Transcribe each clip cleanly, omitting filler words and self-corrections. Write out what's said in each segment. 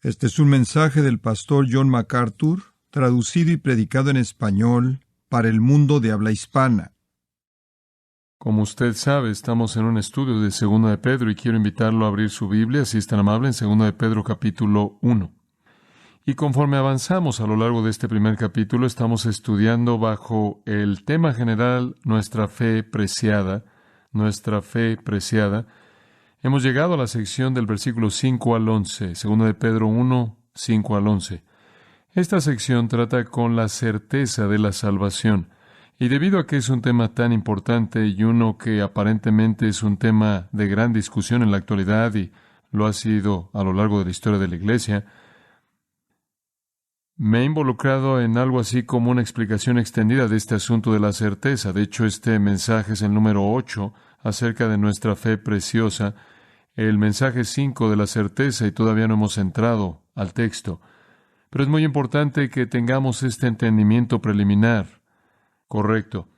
Este es un mensaje del pastor John MacArthur, traducido y predicado en español para el mundo de habla hispana. Como usted sabe, estamos en un estudio de 2 de Pedro y quiero invitarlo a abrir su Biblia, si es tan amable, en 2 de Pedro capítulo 1. Y conforme avanzamos a lo largo de este primer capítulo, estamos estudiando bajo el tema general nuestra fe preciada, nuestra fe preciada. Hemos llegado a la sección del versículo 5 al 11, 2 de Pedro 1, 5 al 11. Esta sección trata con la certeza de la salvación. Y debido a que es un tema tan importante y uno que aparentemente es un tema de gran discusión en la actualidad y lo ha sido a lo largo de la historia de la Iglesia, me he involucrado en algo así como una explicación extendida de este asunto de la certeza. De hecho, este mensaje es el número 8 acerca de nuestra fe preciosa, el mensaje 5 de la certeza, y todavía no hemos entrado al texto. Pero es muy importante que tengamos este entendimiento preliminar correcto.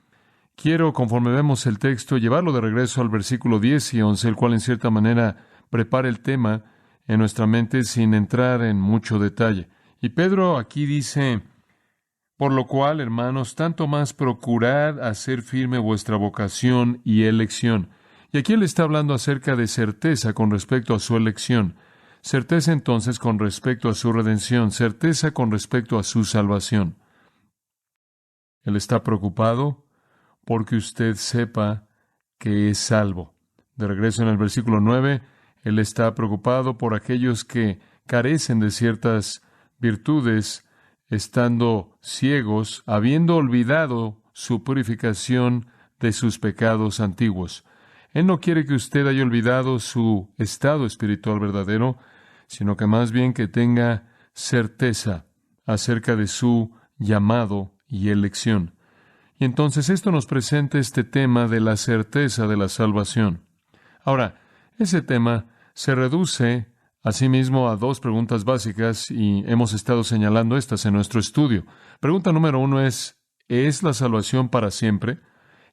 Quiero, conforme vemos el texto, llevarlo de regreso al versículo 10 y 11, el cual en cierta manera prepara el tema en nuestra mente sin entrar en mucho detalle. Y Pedro aquí dice: por lo cual, hermanos, tanto más procurad hacer firme vuestra vocación y elección. Y aquí él está hablando acerca de certeza con respecto a su elección. Certeza entonces con respecto a su redención. Certeza con respecto a su salvación. Él está preocupado porque usted sepa que es salvo. De regreso en el versículo 9, él está preocupado por aquellos que carecen de ciertas virtudes, estando ciegos, habiendo olvidado su purificación de sus pecados antiguos. Él no quiere que usted haya olvidado su estado espiritual verdadero, sino que más bien que tenga certeza acerca de su llamado y elección. Y entonces esto nos presenta este tema de la certeza de la salvación. Ahora, ese tema se reduce asimismo a dos preguntas básicas y hemos estado señalando estas en nuestro estudio. Pregunta número 1 ¿es la salvación para siempre?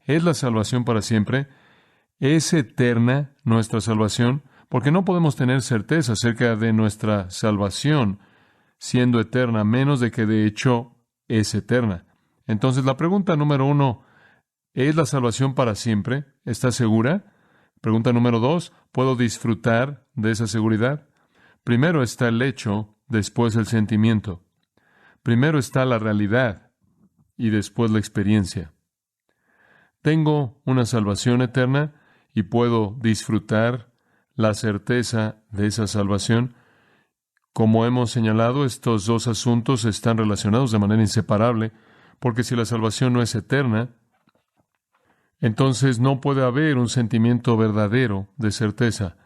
¿Es la salvación para siempre? ¿Es eterna nuestra salvación? Porque no podemos tener certeza acerca de nuestra salvación siendo eterna, menos de que de hecho es eterna. Entonces, la pregunta número 1, ¿es la salvación para siempre? ¿Estás segura? Pregunta número 2, ¿puedo disfrutar de esa seguridad? Primero está el hecho, después el sentimiento. Primero está la realidad y después la experiencia. Tengo una salvación eterna y puedo disfrutar la certeza de esa salvación. Como hemos señalado, estos dos asuntos están relacionados de manera inseparable, porque si la salvación no es eterna, entonces no puede haber un sentimiento verdadero de certeza.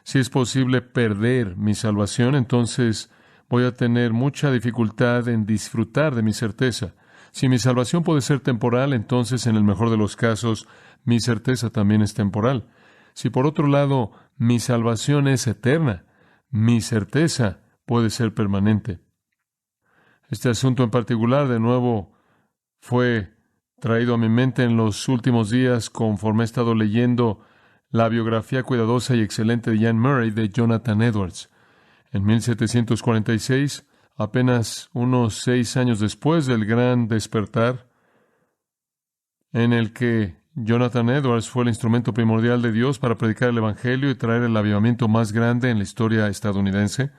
Si es posible perder mi salvación, entonces voy a tener mucha dificultad en disfrutar de mi certeza. Si mi salvación puede ser temporal, entonces en el mejor de los casos, mi certeza también es temporal. Si por otro lado mi salvación es eterna, mi certeza puede ser permanente. Este asunto en particular, de nuevo, fue traído a mi mente en los últimos días conforme he estado leyendo la biografía cuidadosa y excelente de Jan Murray de Jonathan Edwards. En 1746, apenas unos 6 años después del gran despertar, en el que Jonathan Edwards fue el instrumento primordial de Dios para predicar el Evangelio y traer el avivamiento más grande en la historia estadounidense.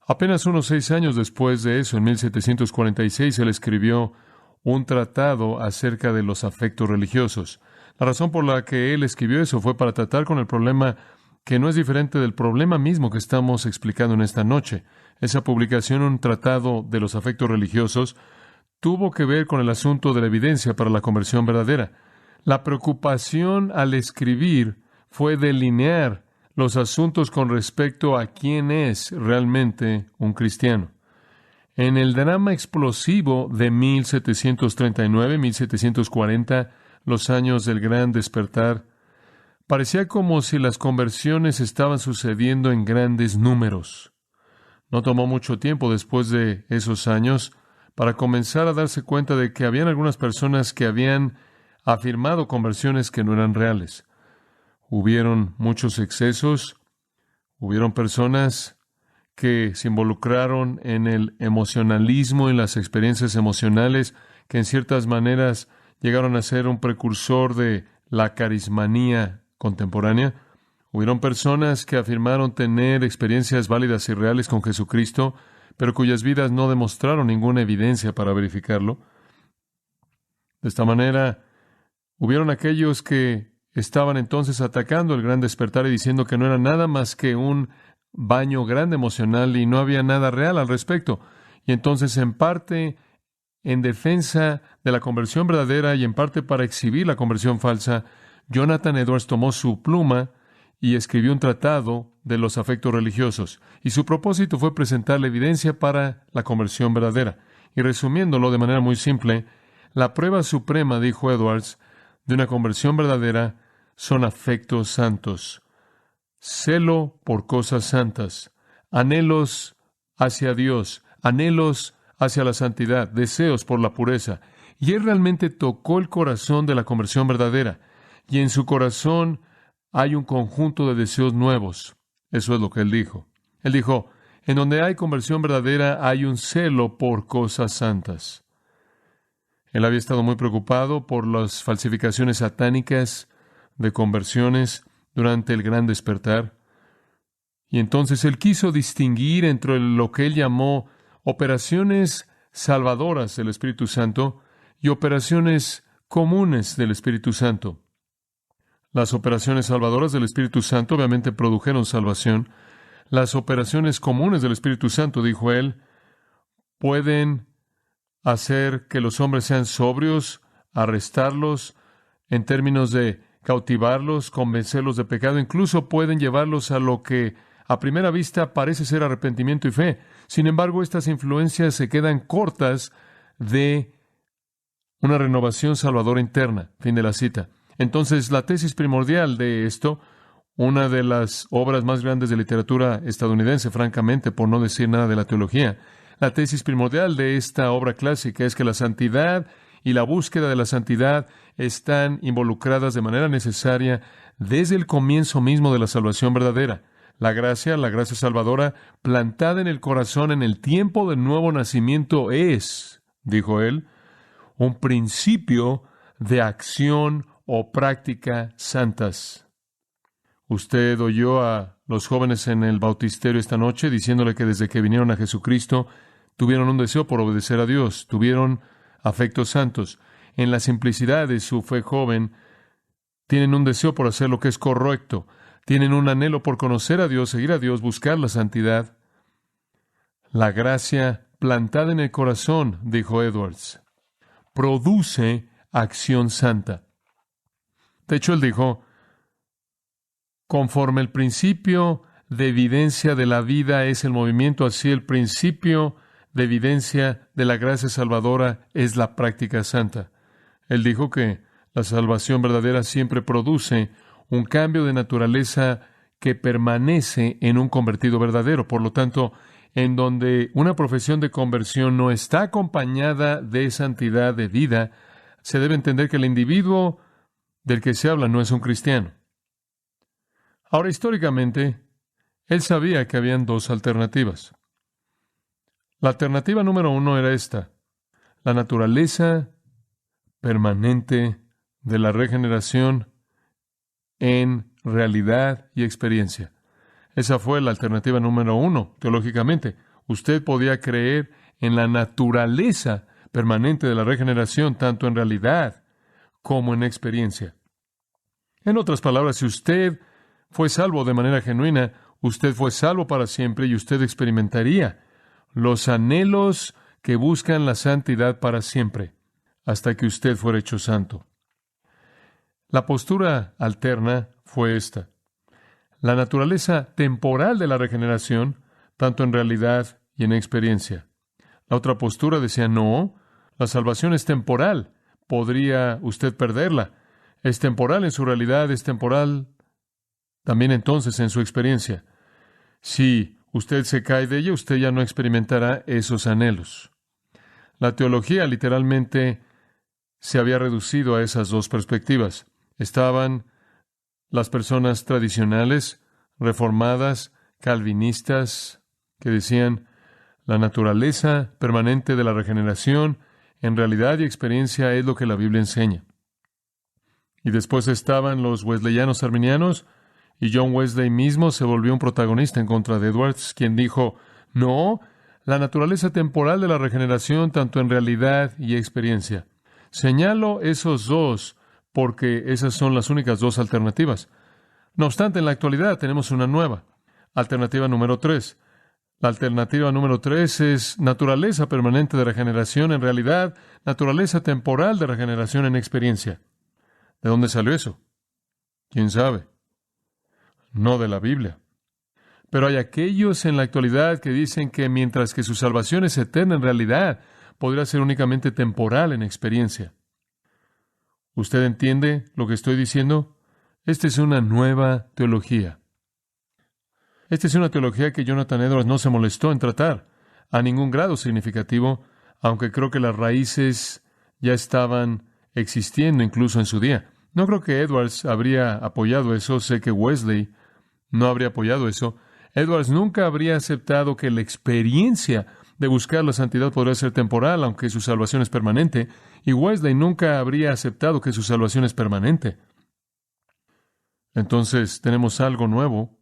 Apenas unos 6 años después de eso, en 1746, él escribió un tratado acerca de los afectos religiosos. La razón por la que él escribió eso fue para tratar con el problema que no es diferente del problema mismo que estamos explicando en esta noche. Esa publicación, un tratado de los afectos religiosos, tuvo que ver con el asunto de la evidencia para la conversión verdadera. La preocupación al escribir fue delinear los asuntos con respecto a quién es realmente un cristiano. En el drama explosivo de 1739-1740, los años del gran despertar, parecía como si las conversiones estaban sucediendo en grandes números. No tomó mucho tiempo después de esos años para comenzar a darse cuenta de que habían algunas personas que habían afirmado conversiones que no eran reales. Hubieron muchos excesos, hubieron personas que se involucraron en el emocionalismo y las experiencias emocionales, que en ciertas maneras llegaron a ser un precursor de la carismanía contemporánea. Hubieron personas que afirmaron tener experiencias válidas y reales con Jesucristo, pero cuyas vidas no demostraron ninguna evidencia para verificarlo. De esta manera, hubieron aquellos que estaban entonces atacando el gran despertar y diciendo que no era nada más que un baño grande emocional y no había nada real al respecto. Y entonces, en parte, en defensa de la conversión verdadera y en parte para exhibir la conversión falsa, Jonathan Edwards tomó su pluma y escribió un tratado de los afectos religiosos. Y su propósito fue presentar la evidencia para la conversión verdadera. Y resumiéndolo de manera muy simple, la prueba suprema, dijo Edwards, de una conversión verdadera son afectos santos. Celo por cosas santas, anhelos hacia Dios, anhelos hacia la santidad, deseos por la pureza. Y él realmente tocó el corazón de la conversión verdadera. Y en su corazón hay un conjunto de deseos nuevos. Eso es lo que él dijo. Él dijo, en donde hay conversión verdadera hay un celo por cosas santas. Él había estado muy preocupado por las falsificaciones satánicas de conversiones durante el gran despertar. Y entonces él quiso distinguir entre lo que él llamó operaciones salvadoras del Espíritu Santo y operaciones comunes del Espíritu Santo. Las operaciones salvadoras del Espíritu Santo obviamente produjeron salvación. Las operaciones comunes del Espíritu Santo, dijo él, pueden hacer que los hombres sean sobrios, arrestarlos en términos de cautivarlos, convencerlos de pecado, incluso pueden llevarlos a lo que a primera vista parece ser arrepentimiento y fe. Sin embargo, estas influencias se quedan cortas de una renovación salvadora interna. Fin de la cita. Entonces, la tesis primordial de esto, una de las obras más grandes de literatura estadounidense, francamente, por no decir nada de la teología, la tesis primordial de esta obra clásica es que la santidad y la búsqueda de la santidad están involucradas de manera necesaria desde el comienzo mismo de la salvación verdadera. La gracia salvadora, plantada en el corazón en el tiempo del nuevo nacimiento es, dijo él, un principio de acción o práctica santas. Usted oyó a los jóvenes en el bautisterio esta noche diciéndole que desde que vinieron a Jesucristo tuvieron un deseo por obedecer a Dios, tuvieron afectos santos. En la simplicidad de su fe joven, tienen un deseo por hacer lo que es correcto, tienen un anhelo por conocer a Dios, seguir a Dios, buscar la santidad. La gracia plantada en el corazón, dijo Edwards, produce acción santa. De hecho, él dijo, conforme el principio de evidencia de la vida es el movimiento, así el principio de evidencia de la gracia salvadora es la práctica santa. Él dijo que la salvación verdadera siempre produce un cambio de naturaleza que permanece en un convertido verdadero. Por lo tanto, en donde una profesión de conversión no está acompañada de santidad de vida, se debe entender que el individuo del que se habla no es un cristiano. Ahora, históricamente, él sabía que habían dos alternativas. La alternativa número 1 era esta: la naturaleza permanente de la regeneración en realidad y experiencia. Esa fue la alternativa número 1, teológicamente. Usted podía creer en la naturaleza permanente de la regeneración, tanto en realidad como en experiencia. En otras palabras, si usted fue salvo de manera genuina, usted fue salvo para siempre y usted experimentaría los anhelos que buscan la santidad para siempre, hasta que usted fuera hecho santo. La postura alterna fue esta: la naturaleza temporal de la regeneración, tanto en realidad y en experiencia. La otra postura decía, no, la salvación es temporal, podría usted perderla. Es temporal en su realidad, es temporal también entonces en su experiencia. Si usted se cae de ella, usted ya no experimentará esos anhelos. La teología literalmente se había reducido a esas dos perspectivas. Estaban las personas tradicionales, reformadas, calvinistas, que decían, la naturaleza permanente de la regeneración, en realidad y experiencia, es lo que la Biblia enseña. Y después estaban los wesleyanos arminianos, y John Wesley mismo se volvió un protagonista en contra de Edwards, quien dijo, no, la naturaleza temporal de la regeneración, tanto en realidad y experiencia. Señalo esos dos porque esas son las únicas dos alternativas. No obstante, en la actualidad tenemos una nueva. Alternativa número 3. La alternativa número 3 es naturaleza permanente de regeneración en realidad, naturaleza temporal de regeneración en experiencia. ¿De dónde salió eso? ¿Quién sabe? No de la Biblia. Pero hay aquellos en la actualidad que dicen que mientras que su salvación es eterna en realidad, podría ser únicamente temporal en experiencia. ¿Usted entiende lo que estoy diciendo? Esta es una nueva teología. Esta es una teología que Jonathan Edwards no se molestó en tratar a ningún grado significativo, aunque creo que las raíces ya estaban existiendo incluso en su día. No creo que Edwards habría apoyado eso, sé que Wesley no habría apoyado eso. Edwards nunca habría aceptado que la experiencia de buscar la santidad podría ser temporal, aunque su salvación es permanente, y Wesley nunca habría aceptado que su salvación es permanente. Entonces, tenemos algo nuevo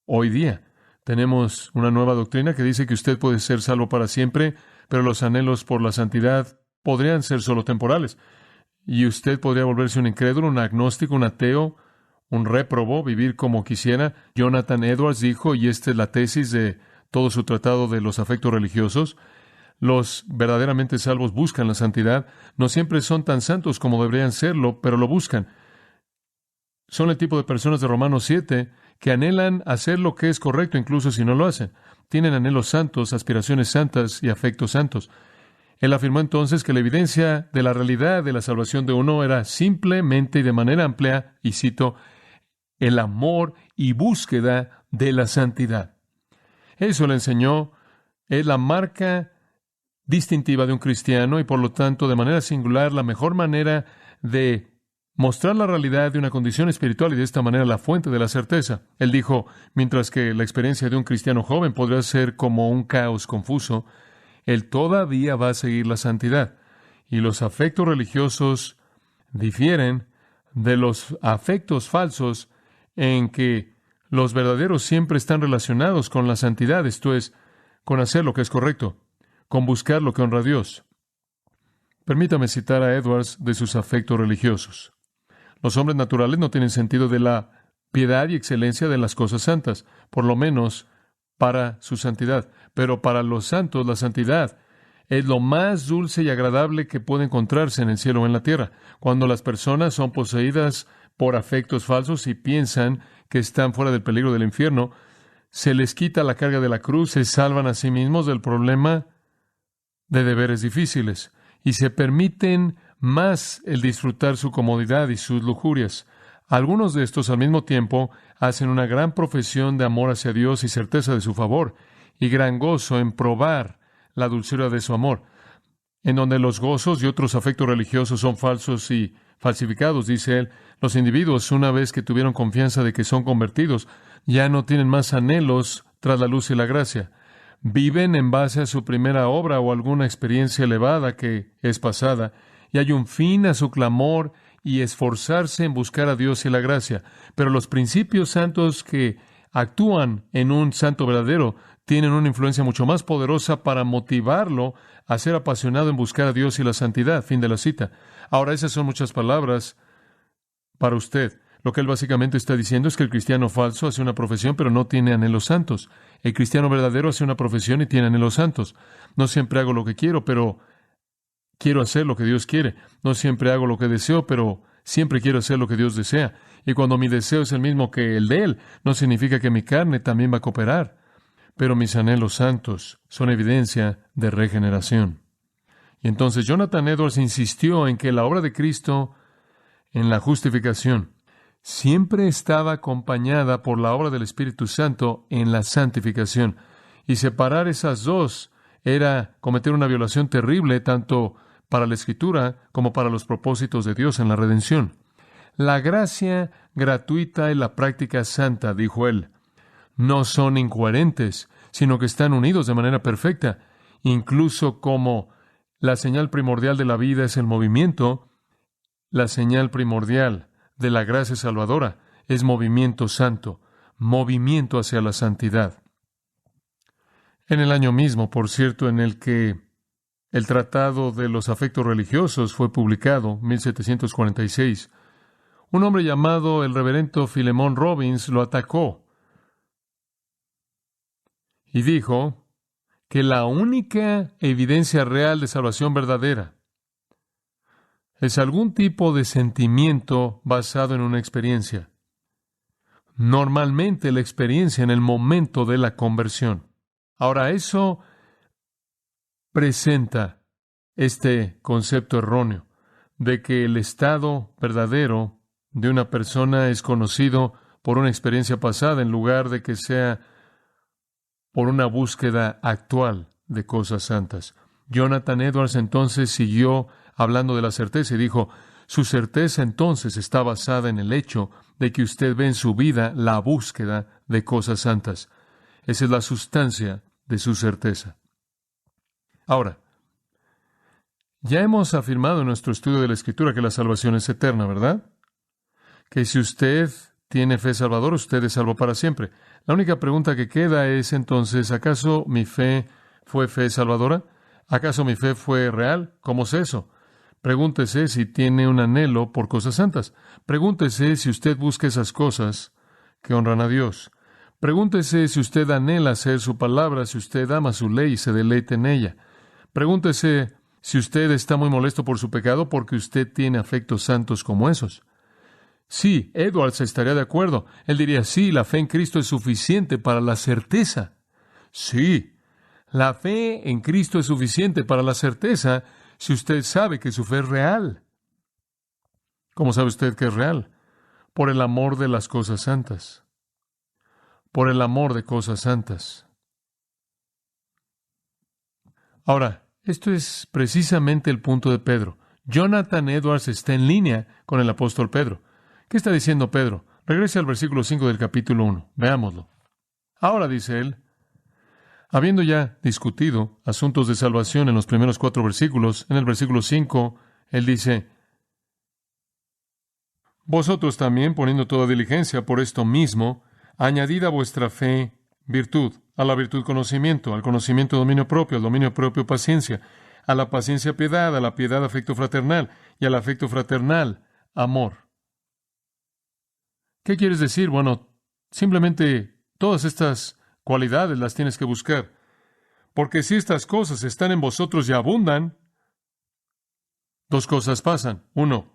hoy día. Tenemos una nueva doctrina que dice que usted puede ser salvo para siempre, pero los anhelos por la santidad podrían ser solo temporales. Y usted podría volverse un incrédulo, un agnóstico, un ateo, un réprobo, vivir como quisiera. Jonathan Edwards dijo, y esta es la tesis de todo su tratado de los afectos religiosos, los verdaderamente salvos buscan la santidad. No siempre son tan santos como deberían serlo, pero lo buscan. Son el tipo de personas de Romanos 7 que anhelan hacer lo que es correcto, incluso si no lo hacen. Tienen anhelos santos, aspiraciones santas y afectos santos. Él afirmó entonces que la evidencia de la realidad de la salvación de uno era simplemente y de manera amplia, y cito, el amor y búsqueda de la santidad. Eso le enseñó, es la marca distintiva de un cristiano y por lo tanto de manera singular la mejor manera de mostrar la realidad de una condición espiritual y de esta manera la fuente de la certeza. Él dijo, mientras que la experiencia de un cristiano joven podría ser como un caos confuso, él todavía va a seguir la santidad. Y los afectos religiosos difieren de los afectos falsos en que los verdaderos siempre están relacionados con la santidad, esto es, con hacer lo que es correcto, con buscar lo que honra a Dios. Permítame citar a Edwards de sus afectos religiosos. Los hombres naturales no tienen sentido de la piedad y excelencia de las cosas santas, por lo menos para su santidad. Pero para los santos, la santidad es lo más dulce y agradable que puede encontrarse en el cielo o en la tierra. Cuando las personas son poseídas por afectos falsos y piensan que están fuera del peligro del infierno, se les quita la carga de la cruz, se salvan a sí mismos del problema de deberes difíciles y se permiten más el disfrutar su comodidad y sus lujurias. Algunos de estos al mismo tiempo hacen una gran profesión de amor hacia Dios y certeza de su favor, y gran gozo en probar la dulzura de su amor. En donde los gozos y otros afectos religiosos son falsos y falsificados, dice él, los individuos, una vez que tuvieron confianza de que son convertidos, ya no tienen más anhelos tras la luz y la gracia. Viven en base a su primera obra o alguna experiencia elevada que es pasada, y hay un fin a su clamor y esforzarse en buscar a Dios y la gracia. Pero los principios santos que actúan en un santo verdadero tienen una influencia mucho más poderosa para motivarlo a ser apasionado en buscar a Dios y la santidad. Fin de la cita. Ahora, esas son muchas palabras para usted. Lo que él básicamente está diciendo es que el cristiano falso hace una profesión, pero no tiene anhelos santos. El cristiano verdadero hace una profesión y tiene anhelos santos. No siempre hago lo que quiero, pero quiero hacer lo que Dios quiere. No siempre hago lo que deseo, pero siempre quiero hacer lo que Dios desea. Y cuando mi deseo es el mismo que el de Él, no significa que mi carne también va a cooperar. Pero mis anhelos santos son evidencia de regeneración. Y entonces Jonathan Edwards insistió en que la obra de Cristo en la justificación siempre estaba acompañada por la obra del Espíritu Santo en la santificación. Y separar esas dos era cometer una violación terrible tanto para la Escritura como para los propósitos de Dios en la redención. La gracia gratuita y la práctica santa, dijo él, no son incoherentes, sino que están unidos de manera perfecta. Incluso como la señal primordial de la vida es el movimiento, la señal primordial de la gracia salvadora es movimiento santo, movimiento hacia la santidad. En el año mismo, por cierto, en el que el Tratado de los Afectos Religiosos fue publicado, 1746, un hombre llamado el reverendo Philemon Robbins lo atacó y dijo que la única evidencia real de salvación verdadera es algún tipo de sentimiento basado en una experiencia. Normalmente la experiencia en el momento de la conversión. Ahora, eso presenta este concepto erróneo de que el estado verdadero de una persona es conocido por una experiencia pasada en lugar de que sea por una búsqueda actual de cosas santas. Jonathan Edwards entonces siguió hablando de la certeza y dijo, su certeza entonces está basada en el hecho de que usted ve en su vida la búsqueda de cosas santas. Esa es la sustancia de su certeza. Ahora, ya hemos afirmado en nuestro estudio de la Escritura que la salvación es eterna, ¿verdad? Que si usted tiene fe salvadora, usted es salvo para siempre. La única pregunta que queda es entonces, ¿acaso mi fe fue fe salvadora? ¿Acaso mi fe fue real? ¿Cómo es eso? Pregúntese si tiene un anhelo por cosas santas. Pregúntese si usted busca esas cosas que honran a Dios. Pregúntese si usted anhela hacer su palabra, si usted ama su ley y se deleita en ella. Pregúntese si usted está muy molesto por su pecado porque usted tiene afectos santos como esos. Sí, Edwards estaría de acuerdo. Él diría, sí, la fe en Cristo es suficiente para la certeza. Sí, la fe en Cristo es suficiente para la certeza si usted sabe que su fe es real. ¿Cómo sabe usted que es real? Por el amor de las cosas santas. Por el amor de cosas santas. Ahora, esto es precisamente el punto de Pedro. Jonathan Edwards está en línea con el apóstol Pedro. ¿Qué está diciendo Pedro? Regrese al versículo 5 del capítulo 1. Veámoslo. Ahora, dice él, habiendo ya discutido asuntos de salvación en los primeros 4 versículos, en el versículo 5, él dice, vosotros también, poniendo toda diligencia por esto mismo, añadid a vuestra fe virtud, a la virtud conocimiento, al conocimiento dominio propio, al dominio propio paciencia, a la paciencia piedad, a la piedad afecto fraternal, y al afecto fraternal amor. ¿Qué quieres decir? Bueno, simplemente todas estas cualidades las tienes que buscar. Porque si estas cosas están en vosotros y abundan, 2 cosas pasan. 1,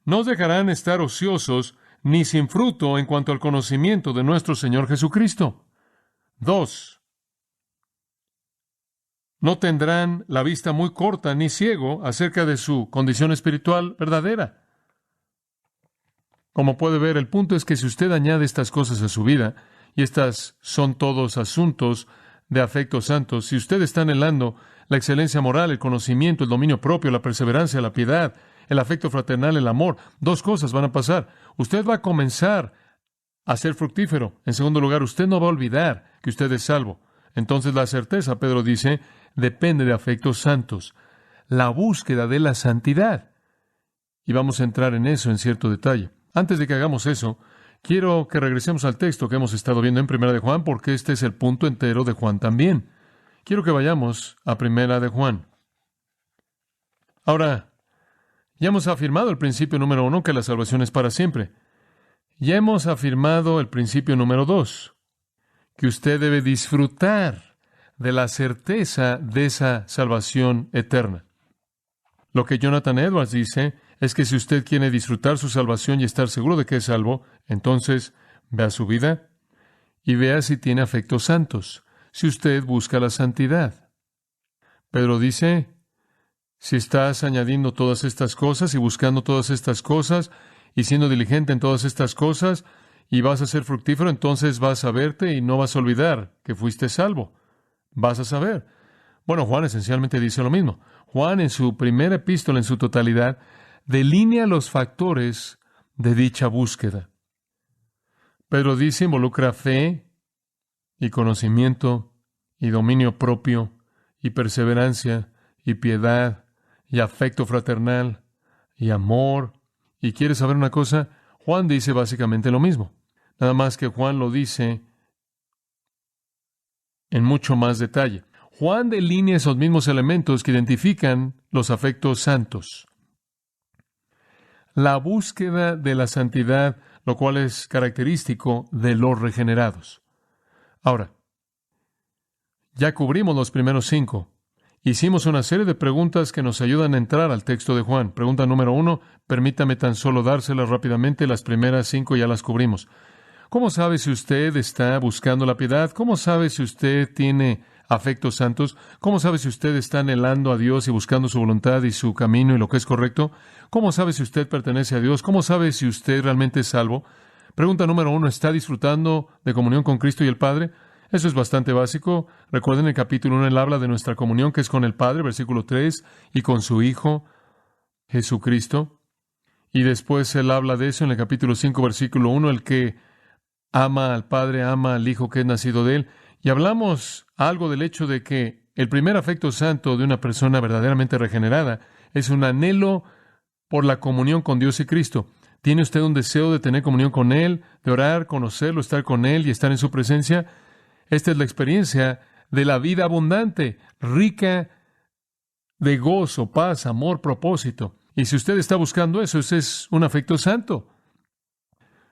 no os dejarán estar ociosos ni sin fruto en cuanto al conocimiento de nuestro Señor Jesucristo. 2, no tendrán la vista muy corta ni ciego acerca de su condición espiritual verdadera. Como puede ver, el punto es que si usted añade estas cosas a su vida, y estas son todos asuntos de afectos santos, si usted está anhelando la excelencia moral, el conocimiento, el dominio propio, la perseverancia, la piedad, el afecto fraternal, el amor, 2 cosas van a pasar. Usted va a comenzar a ser fructífero. En segundo lugar, usted no va a olvidar que usted es salvo. Entonces la certeza, Pedro dice, depende de afectos santos. La búsqueda de la santidad. Y vamos a entrar en eso en cierto detalle. Antes de que hagamos eso, quiero que regresemos al texto que hemos estado viendo en Primera de Juan, porque este es el punto entero de Juan también. Quiero que vayamos a Primera de Juan. Ahora, ya hemos afirmado el principio número 1, que la salvación es para siempre. Ya hemos afirmado el principio número 2, que usted debe disfrutar de la certeza de esa salvación eterna. Lo que Jonathan Edwards dice es que si usted quiere disfrutar su salvación y estar seguro de que es salvo, entonces vea su vida y vea si tiene afectos santos, si usted busca la santidad. Pedro dice, si estás añadiendo todas estas cosas y buscando todas estas cosas y siendo diligente en todas estas cosas y vas a ser fructífero, entonces vas a verte y no vas a olvidar que fuiste salvo. Vas a saber. Bueno, Juan esencialmente dice lo mismo. Juan, en su primera epístola en su totalidad, delinea los factores de dicha búsqueda. Pedro dice, involucra fe y conocimiento y dominio propio, y perseverancia, y piedad, y afecto fraternal, y amor. ¿Y quieres saber una cosa? Juan dice básicamente lo mismo. Nada más que Juan lo dice en mucho más detalle. Juan delinea esos mismos elementos que identifican los afectos santos. La búsqueda de la santidad, lo cual es característico de los regenerados. Ahora, ya cubrimos los primeros 5. Hicimos una serie de preguntas que nos ayudan a entrar al texto de Juan. Pregunta número 1, permítame tan solo dárselas rápidamente. Las primeras 5 ya las cubrimos. ¿Cómo sabe si usted está buscando la piedad? ¿Cómo sabe si usted tiene afectos santos? ¿Cómo sabe si usted está anhelando a Dios y buscando su voluntad y su camino y lo que es correcto? ¿Cómo sabe si usted pertenece a Dios? ¿Cómo sabe si usted realmente es salvo? Pregunta número 1, ¿está disfrutando de comunión con Cristo y el Padre? Eso es bastante básico. Recuerden, en el capítulo 1 él habla de nuestra comunión que es con el Padre, versículo 3, y con su Hijo, Jesucristo. Y después él habla de eso en el capítulo 5, versículo 1, el que ama al Padre, ama al Hijo que es nacido de él. Y hablamos algo del hecho de que el primer afecto santo de una persona verdaderamente regenerada es un anhelo por la comunión con Dios y Cristo. ¿Tiene usted un deseo de tener comunión con Él, de orar, conocerlo, estar con Él y estar en su presencia? Esta es la experiencia de la vida abundante, rica de gozo, paz, amor, propósito. Y si usted está buscando eso, ese es un afecto santo.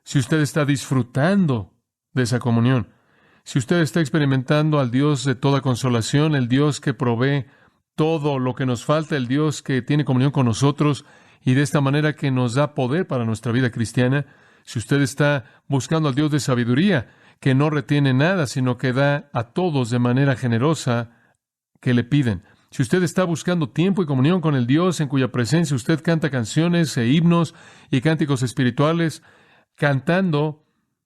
Si usted está disfrutando de esa comunión, si usted está experimentando al Dios de toda consolación, el Dios que provee todo lo que nos falta, el Dios que tiene comunión con nosotros y de esta manera que nos da poder para nuestra vida cristiana, si usted está buscando al Dios de sabiduría, que no retiene nada, sino que da a todos de manera generosa que le piden. Si usted está buscando tiempo y comunión con el Dios en cuya presencia usted canta canciones e himnos y cánticos espirituales, cantando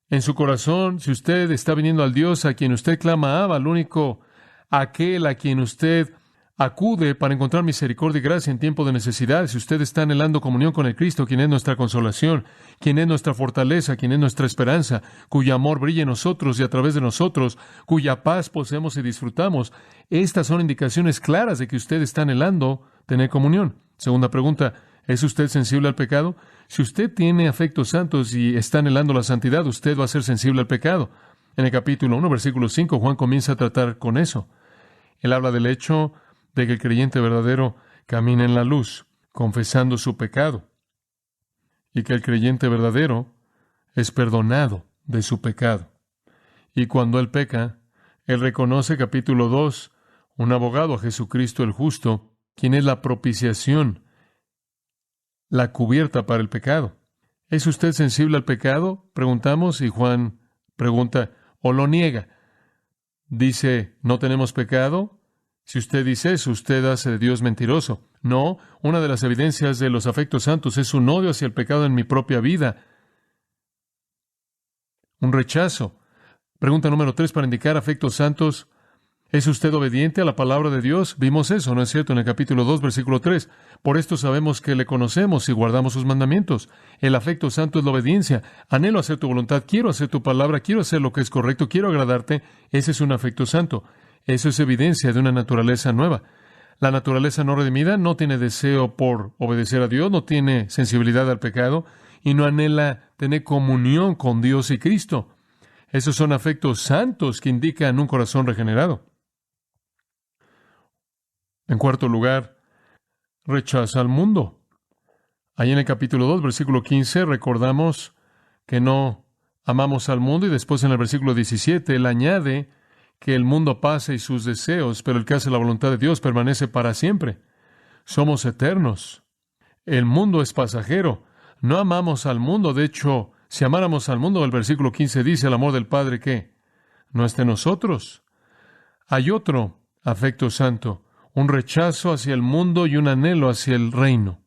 en su corazón, si usted está viniendo al Dios a quien usted clama Abba, al único aquel a quien usted acude para encontrar misericordia y gracia en tiempo de necesidad, si usted está anhelando comunión con el Cristo, quien es nuestra consolación, quien es nuestra fortaleza, quien es nuestra esperanza, cuyo amor brilla en nosotros y a través de nosotros, cuya paz poseemos y disfrutamos, estas son indicaciones claras de que usted está anhelando tener comunión. Segunda pregunta, ¿es usted sensible al pecado? Si usted tiene afectos santos y está anhelando la santidad, usted va a ser sensible al pecado. En el capítulo 1, versículo 5, Juan comienza a tratar con eso. Él habla del hecho de que el creyente verdadero camina en la luz, confesando su pecado, y que el creyente verdadero es perdonado de su pecado. Y cuando él peca, él reconoce, capítulo 2, un abogado a Jesucristo el justo, quien es la propiciación, la cubierta para el pecado. ¿Es usted sensible al pecado? Preguntamos, y Juan pregunta, ¿o lo niega? Dice, ¿no tenemos pecado? Si usted dice eso, usted hace de Dios mentiroso. No, una de las evidencias de los afectos santos es un odio hacia el pecado en mi propia vida. Un rechazo. Pregunta número 3 para indicar afectos santos. ¿Es usted obediente a la palabra de Dios? Vimos eso, ¿no es cierto? En el capítulo 2, versículo 3. Por esto sabemos que le conocemos y guardamos sus mandamientos. El afecto santo es la obediencia. Anhelo hacer tu voluntad, quiero hacer tu palabra, quiero hacer lo que es correcto, quiero agradarte. Ese es un afecto santo. Eso es evidencia de una naturaleza nueva. La naturaleza no redimida no tiene deseo por obedecer a Dios, no tiene sensibilidad al pecado y no anhela tener comunión con Dios y Cristo. Esos son afectos santos que indican un corazón regenerado. En cuarto lugar, rechaza al mundo. Ahí en el capítulo 2, versículo 15, recordamos que no amamos al mundo y después en el versículo 17, él añade que el mundo pasa y sus deseos, pero el que hace la voluntad de Dios permanece para siempre. Somos eternos. El mundo es pasajero. No amamos al mundo. De hecho, si amáramos al mundo, el versículo 15 dice, el amor del Padre, ¿qué? No está en nosotros. Hay otro afecto santo, un rechazo hacia el mundo y un anhelo hacia el reino.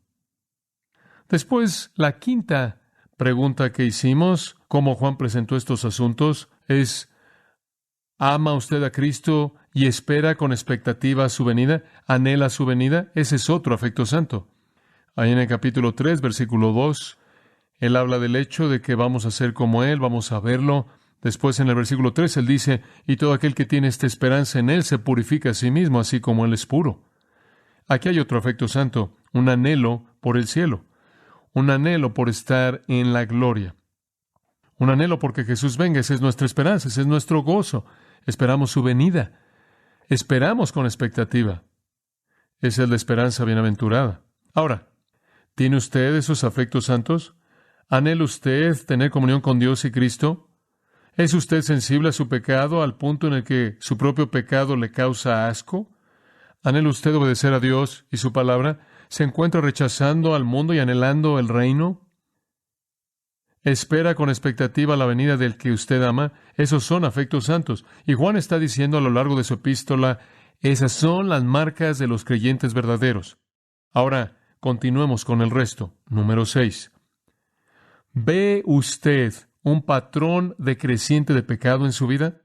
Después, la quinta pregunta que hicimos, cómo Juan presentó estos asuntos, es, ¿ama usted a Cristo y espera con expectativa su venida? ¿Anhela su venida? Ese es otro afecto santo. Ahí en el capítulo 3, versículo 2, él habla del hecho de que vamos a ser como Él, vamos a verlo Después en el versículo 3 él dice, y todo aquel que tiene esta esperanza en él se purifica a sí mismo, así como él es puro. Aquí hay otro afecto santo, un anhelo por el cielo, un anhelo por estar en la gloria, un anhelo porque Jesús venga. Esa es nuestra esperanza, ese es nuestro gozo. Esperamos su venida, esperamos con expectativa. Esa es la esperanza bienaventurada. Ahora, ¿tiene usted esos afectos santos? ¿Anhela usted tener comunión con Dios y Cristo? ¿Es usted sensible a su pecado al punto en el que su propio pecado le causa asco? ¿Anhela usted obedecer a Dios y su palabra? ¿Se encuentra rechazando al mundo y anhelando el reino? ¿Espera con expectativa la venida del que usted ama? Esos son afectos santos. Y Juan está diciendo a lo largo de su epístola, esas son las marcas de los creyentes verdaderos. Ahora, continuemos con el resto. Número 6. ¿Ve usted un patrón decreciente de pecado en su vida?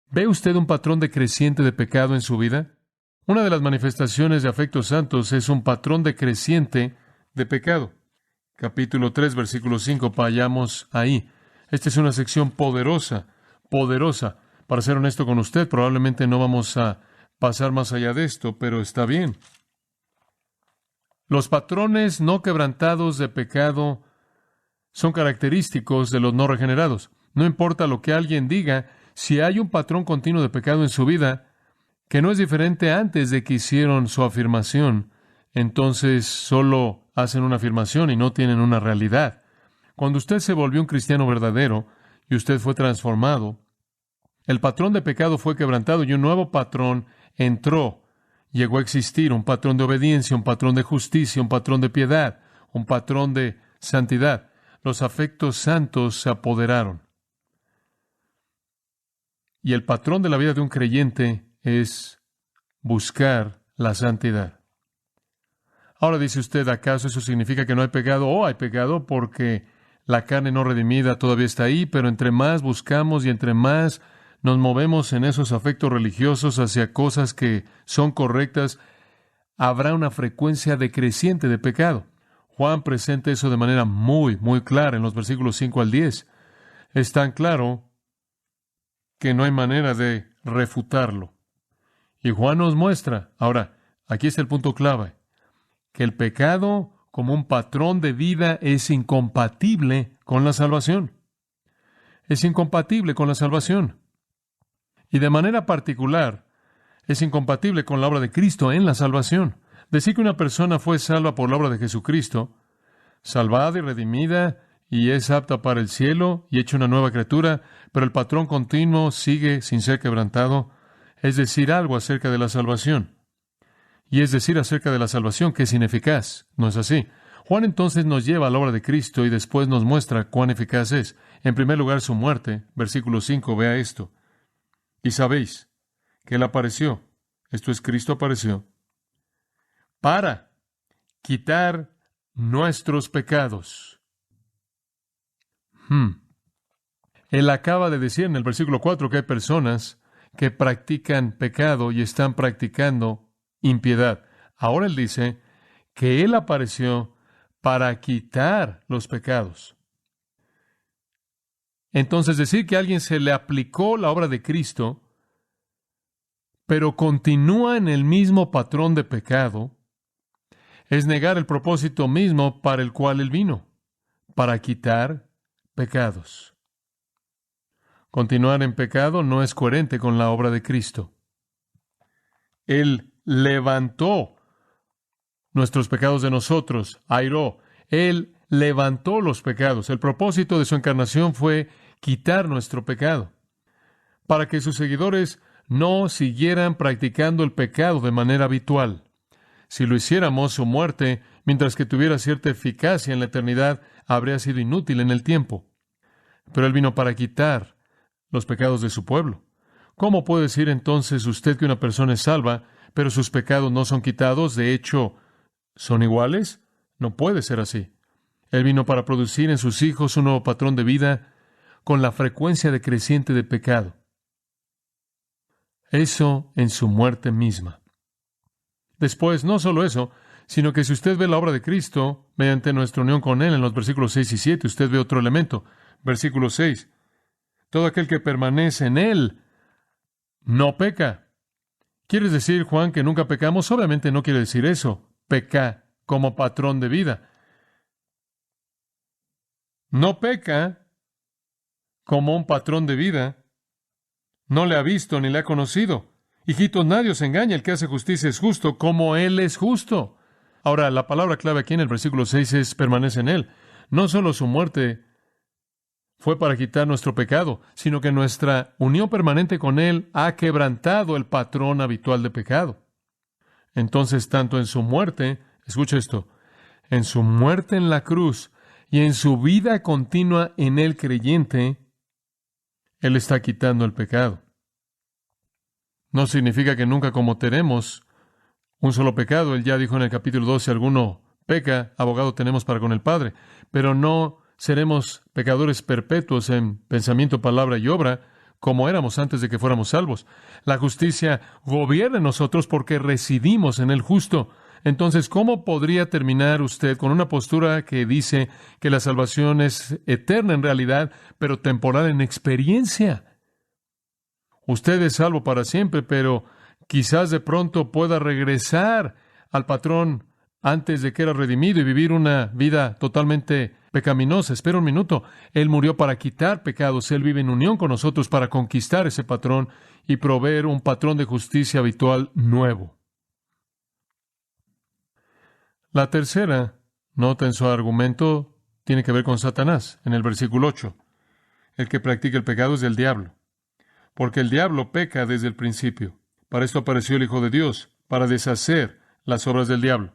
¿Ve usted un patrón decreciente de pecado en su vida? Una de las manifestaciones de afectos santos es un patrón decreciente de pecado. Capítulo 3, versículo 5, vayamos ahí. Esta es una sección poderosa, poderosa. Para ser honesto con usted, probablemente no vamos a pasar más allá de esto, pero está bien. Los patrones no quebrantados de pecado son característicos de los no regenerados. No importa lo que alguien diga, si hay un patrón continuo de pecado en su vida, que no es diferente antes de que hicieron su afirmación, entonces solo hacen una afirmación y no tienen una realidad. Cuando usted se volvió un cristiano verdadero y usted fue transformado, el patrón de pecado fue quebrantado y un nuevo patrón entró. Llegó a existir un patrón de obediencia, un patrón de justicia, un patrón de piedad, un patrón de santidad. Los afectos santos se apoderaron. Y el patrón de la vida de un creyente es buscar la santidad. Ahora dice usted, ¿acaso eso significa que no hay pecado? Oh, hay pecado porque la carne no redimida todavía está ahí, pero entre más buscamos y entre más nos movemos en esos afectos religiosos hacia cosas que son correctas, habrá una frecuencia decreciente de pecado. Juan presenta eso de manera muy, muy clara en los versículos 5 al 10. Es tan claro que no hay manera de refutarlo. Y Juan nos muestra, ahora, aquí está el punto clave, que el pecado como un patrón de vida es incompatible con la salvación. Es incompatible con la salvación. Y de manera particular, es incompatible con la obra de Cristo en la salvación. Decir que una persona fue salva por la obra de Jesucristo, salvada y redimida, y es apta para el cielo, y hecha una nueva criatura, pero el patrón continuo sigue sin ser quebrantado, es decir algo acerca de la salvación. Y es decir acerca de la salvación que es ineficaz. ¿No es así? Juan entonces nos lleva a la obra de Cristo y después nos muestra cuán eficaz es. En primer lugar, su muerte. Versículo 5, vea esto. Y sabéis que Él apareció, esto es, Cristo apareció, para quitar nuestros pecados. Él acaba de decir en el versículo 4 que hay personas que practican pecado y están practicando impiedad. Ahora Él dice que Él apareció para quitar los pecados. Entonces, decir que a alguien se le aplicó la obra de Cristo, pero continúa en el mismo patrón de pecado, es negar el propósito mismo para el cual Él vino, para quitar pecados. Continuar en pecado no es coherente con la obra de Cristo. Él levantó nuestros pecados de nosotros, airó. Él levantó los pecados. El propósito de su encarnación fue quitar nuestro pecado, para que sus seguidores no siguieran practicando el pecado de manera habitual. Si lo hiciéramos, su muerte, mientras que tuviera cierta eficacia en la eternidad, habría sido inútil en el tiempo. Pero Él vino para quitar los pecados de su pueblo. ¿Cómo puede decir entonces usted que una persona es salva, pero sus pecados no son quitados? De hecho, ¿son iguales? No puede ser así. Él vino para producir en sus hijos un nuevo patrón de vida con la frecuencia decreciente de pecado. Eso en su muerte misma. Después, no solo eso, sino que si usted ve la obra de Cristo, mediante nuestra unión con Él, en los versículos 6 y 7, usted ve otro elemento. Versículo 6. Todo aquel que permanece en Él no peca. ¿Quieres decir, Juan, que nunca pecamos? Obviamente no quiere decir eso. Peca como patrón de vida. No peca como un patrón de vida. No le ha visto ni le ha conocido. Hijitos, nadie os engaña. El que hace justicia es justo como Él es justo. Ahora, la palabra clave aquí en el versículo 6 es permanece en Él. No solo su muerte fue para quitar nuestro pecado, sino que nuestra unión permanente con Él ha quebrantado el patrón habitual de pecado. Entonces, tanto en su muerte, escucha esto, en su muerte en la cruz y en su vida continua en el creyente, Él está quitando el pecado. No significa que nunca cometeremos un solo pecado. Él ya dijo en el capítulo 2, si alguno peca, abogado tenemos para con el Padre. Pero no seremos pecadores perpetuos en pensamiento, palabra y obra, como éramos antes de que fuéramos salvos. La justicia gobierna en nosotros porque residimos en el justo. Entonces, ¿cómo podría terminar usted con una postura que dice que la salvación es eterna en realidad, pero temporal en experiencia? Usted es salvo para siempre, pero quizás de pronto pueda regresar al patrón antes de que era redimido y vivir una vida totalmente pecaminosa. Espera un minuto. Él murió para quitar pecados. Él vive en unión con nosotros para conquistar ese patrón y proveer un patrón de justicia habitual nuevo. La tercera nota en su argumento tiene que ver con Satanás, en el versículo 8. El que practica el pecado es del diablo, porque el diablo peca desde el principio. Para esto apareció el Hijo de Dios, para deshacer las obras del diablo.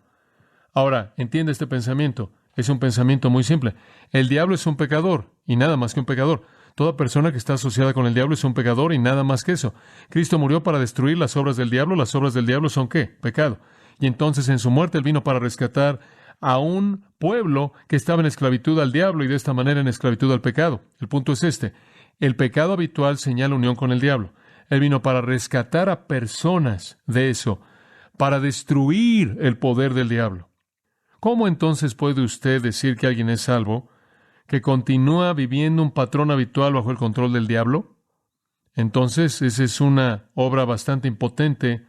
Ahora, entiende este pensamiento. Es un pensamiento muy simple. El diablo es un pecador, y nada más que un pecador. Toda persona que está asociada con el diablo es un pecador, y nada más que eso. Cristo murió para destruir las obras del diablo. Las obras del diablo son ¿qué? Pecado. Y entonces en su muerte Él vino para rescatar a un pueblo que estaba en esclavitud al diablo y de esta manera en esclavitud al pecado. El punto es este. El pecado habitual señala unión con el diablo. Él vino para rescatar a personas de eso, para destruir el poder del diablo. ¿Cómo entonces puede usted decir que alguien es salvo, que continúa viviendo un patrón habitual bajo el control del diablo? Entonces, esa es una obra bastante impotente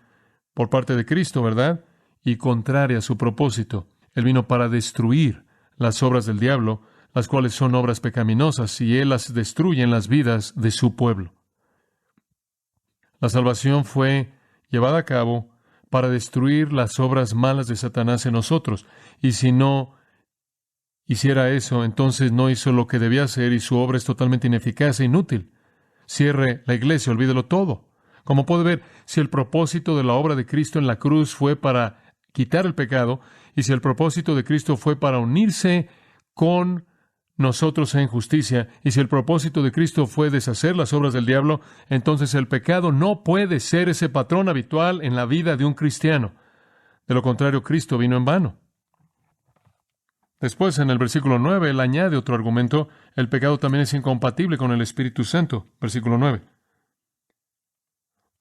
por parte de Cristo, ¿verdad? Y contraria a su propósito. Él vino para destruir las obras del diablo, las cuales son obras pecaminosas, y Él las destruye en las vidas de su pueblo. La salvación fue llevada a cabo para destruir las obras malas de Satanás en nosotros. Y si no hiciera eso, entonces no hizo lo que debía hacer y su obra es totalmente ineficaz e inútil. Cierre la iglesia, olvídelo todo. Como puede ver, si el propósito de la obra de Cristo en la cruz fue para quitar el pecado, y si el propósito de Cristo fue para unirse con nosotros en justicia, y si el propósito de Cristo fue deshacer las obras del diablo, entonces el pecado no puede ser ese patrón habitual en la vida de un cristiano. De lo contrario, Cristo vino en vano. Después, en el versículo 9, Él añade otro argumento. El pecado también es incompatible con el Espíritu Santo. Versículo 9.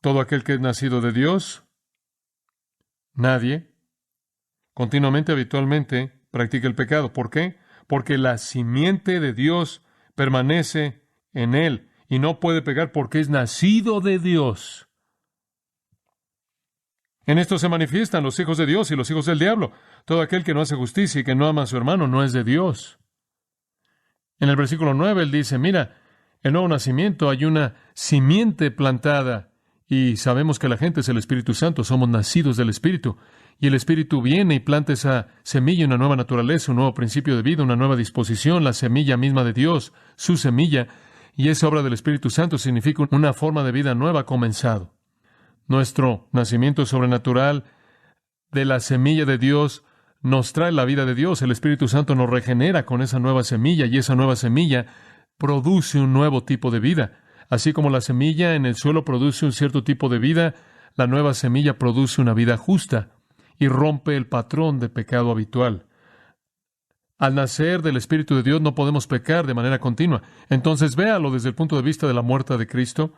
Todo aquel que es nacido de Dios, nadie, continuamente, habitualmente, practica el pecado. ¿Por qué? Porque la simiente de Dios permanece en él y no puede pecar porque es nacido de Dios. En esto se manifiestan los hijos de Dios y los hijos del diablo. Todo aquel que no hace justicia y que no ama a su hermano no es de Dios. En el versículo 9 él dice, mira, el nuevo nacimiento, hay una simiente plantada y sabemos que la gente es el Espíritu Santo, somos nacidos del Espíritu. Y el Espíritu viene y planta esa semilla, una nueva naturaleza, un nuevo principio de vida, una nueva disposición, la semilla misma de Dios, su semilla, y esa obra del Espíritu Santo significa una forma de vida nueva comenzado. Nuestro nacimiento sobrenatural de la semilla de Dios nos trae la vida de Dios. El Espíritu Santo nos regenera con esa nueva semilla, y esa nueva semilla produce un nuevo tipo de vida. Así como la semilla en el suelo produce un cierto tipo de vida, la nueva semilla produce una vida justa y rompe el patrón de pecado habitual. Al nacer del Espíritu de Dios no podemos pecar de manera continua. Entonces véalo desde el punto de vista de la muerte de Cristo,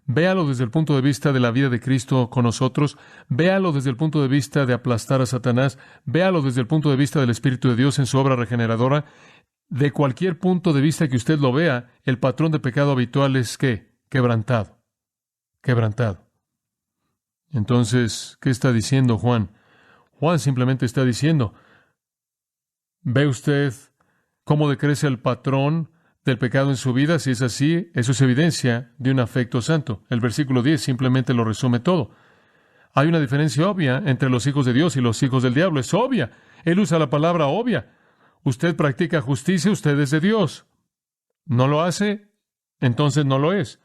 véalo desde el punto de vista de la vida de Cristo con nosotros, véalo desde el punto de vista de aplastar a Satanás, véalo desde el punto de vista del Espíritu de Dios en su obra regeneradora. de cualquier punto de vista que usted lo vea, el patrón de pecado habitual es ¿qué? Quebrantado. Quebrantado. Entonces, ¿qué está diciendo Juan? Juan simplemente está diciendo, ¿ve usted cómo decrece el patrón del pecado en su vida? Si es así, eso es evidencia de un afecto santo. El versículo 10 simplemente lo resume todo. Hay una diferencia obvia entre los hijos de Dios y los hijos del diablo. Es obvia. Él usa la palabra obvia. Usted practica justicia, usted es de Dios. ¿No lo hace? Entonces no lo es.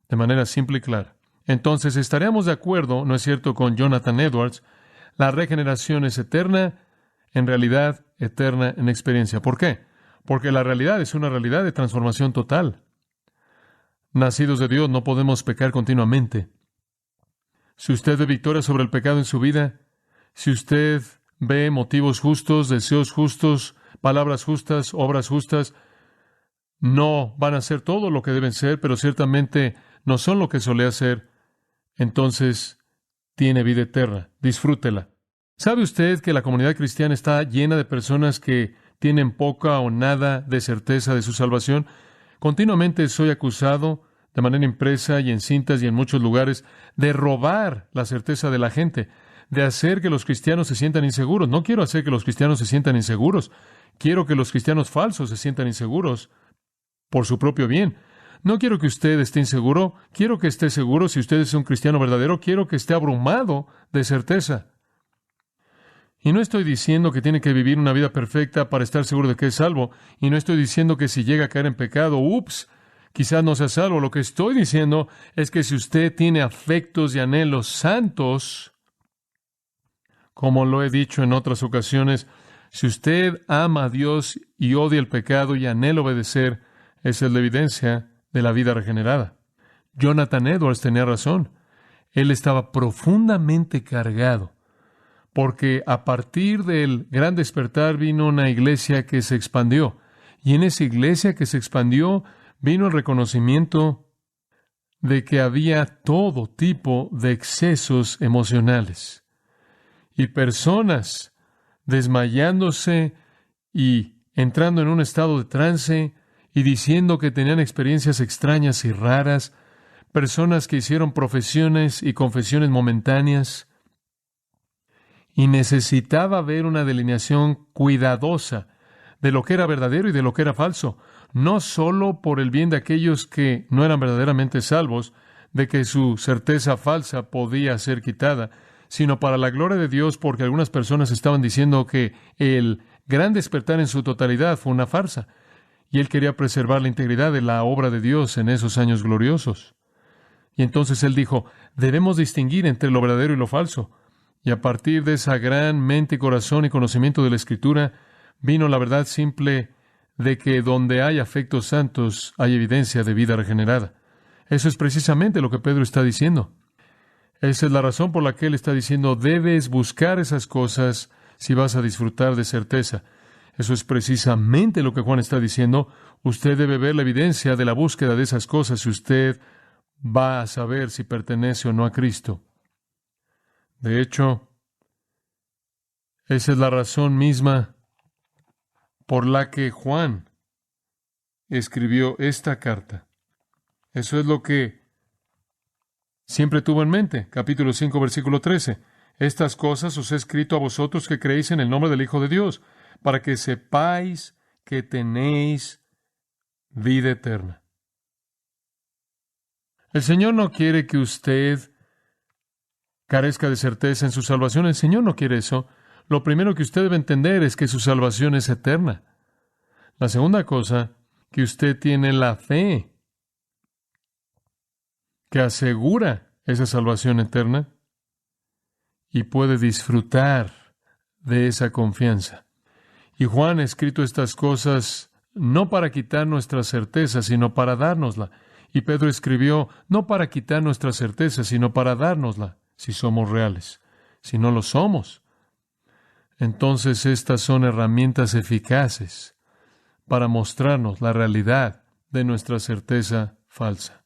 De manera simple y clara. Entonces estaríamos de acuerdo, ¿no es cierto?, con Jonathan Edwards. La regeneración es eterna, en realidad, eterna en experiencia. ¿Por qué? Porque la realidad es una realidad de transformación total. Nacidos de Dios no podemos pecar continuamente. Si usted ve victoria sobre el pecado en su vida, si usted ve motivos justos, deseos justos, palabras justas, obras justas, no van a ser todo lo que deben ser, pero ciertamente no son lo que solía ser, entonces tiene vida eterna. Disfrútela. ¿Sabe usted que la comunidad cristiana está llena de personas que tienen poca o nada de certeza de su salvación? Continuamente soy acusado, de manera impresa y en cintas y en muchos lugares, de robar la certeza de la gente, de hacer que los cristianos se sientan inseguros. No quiero hacer que los cristianos se sientan inseguros. Quiero que los cristianos falsos se sientan inseguros por su propio bien. No quiero que usted esté inseguro. Quiero que esté seguro. Si usted es un cristiano verdadero, quiero que esté abrumado de certeza. Y no estoy diciendo que tiene que vivir una vida perfecta para estar seguro de que es salvo. Y no estoy diciendo que si llega a caer en pecado, quizás no sea salvo. Lo que estoy diciendo es que si usted tiene afectos y anhelos santos, como lo he dicho en otras ocasiones, si usted ama a Dios y odia el pecado y anhela obedecer, esa es la evidencia de la vida regenerada. Jonathan Edwards tenía razón. Él estaba profundamente cargado, porque a partir del gran despertar vino una iglesia que se expandió, y en esa iglesia que se expandió vino el reconocimiento de que había todo tipo de excesos emocionales, y personas desmayándose y entrando en un estado de trance y diciendo que tenían experiencias extrañas y raras, personas que hicieron profesiones y confesiones momentáneas, y necesitaba ver una delineación cuidadosa de lo que era verdadero y de lo que era falso, no solo por el bien de aquellos que no eran verdaderamente salvos, de que su certeza falsa podía ser quitada, sino para la gloria de Dios, porque algunas personas estaban diciendo que el gran despertar en su totalidad fue una farsa, y él quería preservar la integridad de la obra de Dios en esos años gloriosos. Y entonces él dijo, debemos distinguir entre lo verdadero y lo falso. Y a partir de esa gran mente y corazón y conocimiento de la Escritura, vino la verdad simple de que donde hay afectos santos hay evidencia de vida regenerada. Eso es precisamente lo que Pedro está diciendo. Esa es la razón por la que él está diciendo, debes buscar esas cosas si vas a disfrutar de certeza. Eso es precisamente lo que Juan está diciendo. Usted debe ver la evidencia de la búsqueda de esas cosas si usted va a saber si pertenece o no a Cristo. De hecho, esa es la razón misma por la que Juan escribió esta carta. Eso es lo que siempre tuvo en mente. Capítulo 5, versículo 13. Estas cosas os he escrito a vosotros que creéis en el nombre del Hijo de Dios, para que sepáis que tenéis vida eterna. El Señor no quiere que usted carezca de certeza en su salvación. El Señor no quiere eso. Lo primero que usted debe entender es que su salvación es eterna. La segunda cosa, que usted tiene la fe que asegura esa salvación eterna y puede disfrutar de esa confianza. Y Juan ha escrito estas cosas no para quitar nuestra certeza, sino para dárnosla. Y Pedro escribió no para quitar nuestra certeza, sino para dárnosla, si somos reales. Si no lo somos, entonces estas son herramientas eficaces para mostrarnos la realidad de nuestra certeza falsa.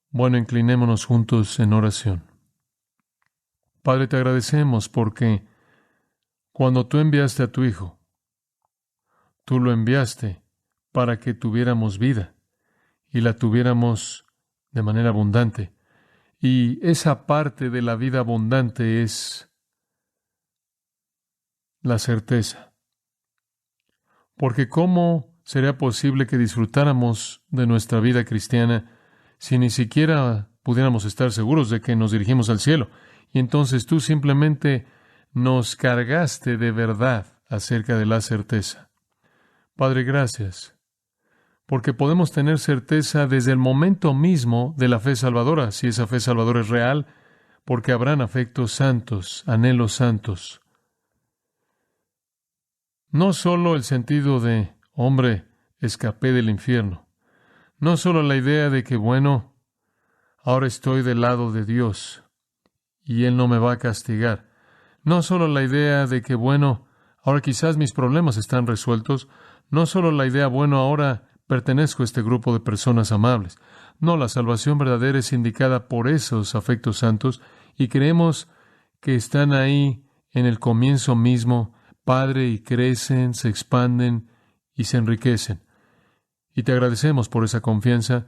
Bueno, inclinémonos juntos en oración. Padre, te agradecemos porque cuando tú enviaste a tu Hijo, tú lo enviaste para que tuviéramos vida y la tuviéramos de manera abundante. Y esa parte de la vida abundante es la certeza. Porque ¿cómo sería posible que disfrutáramos de nuestra vida cristiana si ni siquiera pudiéramos estar seguros de que nos dirigimos al cielo? Y entonces tú simplemente nos cargaste de verdad acerca de la certeza. Padre, gracias, porque podemos tener certeza desde el momento mismo de la fe salvadora, si esa fe salvadora es real, porque habrán afectos santos, anhelos santos. No solo el sentido de, hombre, escapé del infierno. No solo la idea de que, bueno, ahora estoy del lado de Dios y Él no me va a castigar. No solo la idea de que, bueno, ahora quizás mis problemas están resueltos. No solo la idea, bueno, ahora pertenezco a este grupo de personas amables. No, la salvación verdadera es indicada por esos afectos santos y creemos que están ahí en el comienzo mismo, Padre, y crecen, se expanden y se enriquecen. Y te agradecemos por esa confianza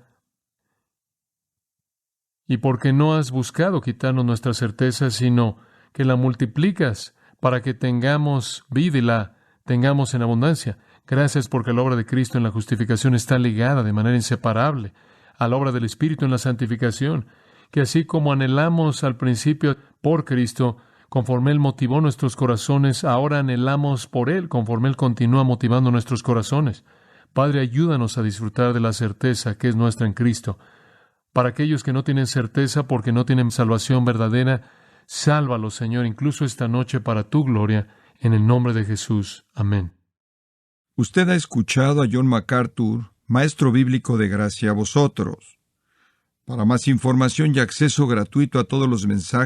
y porque no has buscado quitarnos nuestra certeza, sino que la multiplicas para que tengamos vida y la tengamos en abundancia. Gracias porque la obra de Cristo en la justificación está ligada de manera inseparable a la obra del Espíritu en la santificación, que así como anhelamos al principio por Cristo, conforme Él motivó nuestros corazones, ahora anhelamos por Él, conforme Él continúa motivando nuestros corazones. Padre, ayúdanos a disfrutar de la certeza que es nuestra en Cristo. Para aquellos que no tienen certeza porque no tienen salvación verdadera, sálvalos, Señor, incluso esta noche para tu gloria, en el nombre de Jesús. Amén. Usted ha escuchado a John MacArthur, maestro bíblico de gracia a vosotros. Para más información y acceso gratuito a todos los mensajes